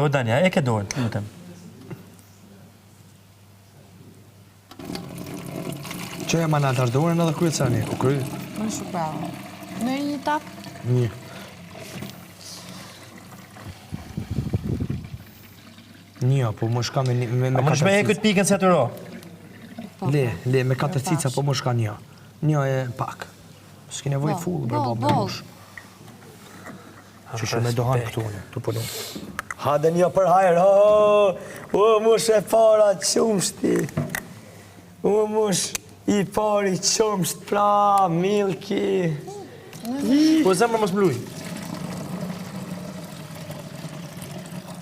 o Danja, e ke dorën, lutem. Që e manat është dorën edhe kryet sani, u kry. Më shumë bravo. Merë një tap? Një. Një, po më shka me A më nëshme e këtë pikën se të ro? Le, me 4 cica, po më shka një. Një e pak. S'ki nevoj full, bërë babë me mush. Që shumë me dohan këtu në, të përdo. Hade një për hajrë, o mush e para qumshti. O mush i pari qumsht, pra, milki. Po zemër mos mluj.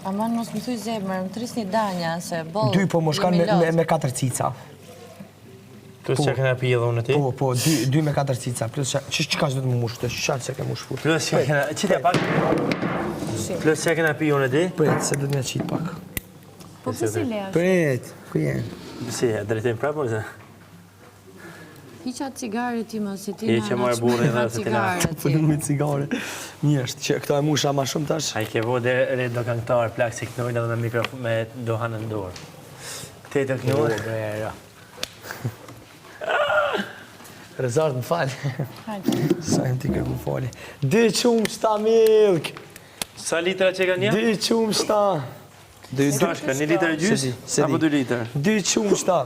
Aman mos më thuj zemër, më trisni Danja, se bollë... 2 po më shkan me 4 cica. Plus që këna pi edhe unë ti? Po, 2 me 4 cica, plus që ka që vetë më mush, të qatë që ke mush fut. Plus që këna, qitja pak? Plus që këna pi unë ti? Pret, se du të me qitë pak. Po pësi le është? Pret, ku jenë? Si, drejtim prapë, ose? Hiqa cigare ti më, se ti Hiqa marë burë edhe se ti na. Po në me cigare. Njështë, që këta e musha ma shumë tash. A i ke vode re do këngëtar, plak si kënojnë edhe me mikrofon me dohanën dorë. Te të kënojnë? Rezart më falë. Sa jem ti kërku fali. 2 qumshta milk. Sa litra që ka një? 2 qumshta. Sa shka, 1 litër e gjys? Apo 2 litër? 2 qumshta.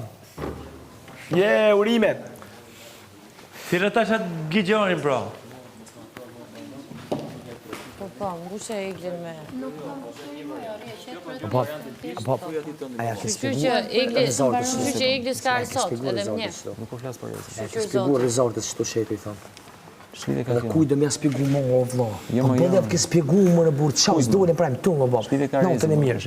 Urime. Thirë ta shatë gjigjarin, bro. Po, mbushe e iglin me... Apo, aja ke Shqy që igli s'ka arsot, edhe më një. Nuk po flasë për e. Ke spjegu rezortet që të shetu, i thonë. Edhe kuj do m'ja spjegu më o vlo. Po bëdhe ke spjegu më në burë, qa us dojnë e prajmë tu më bab. Notën e mirë.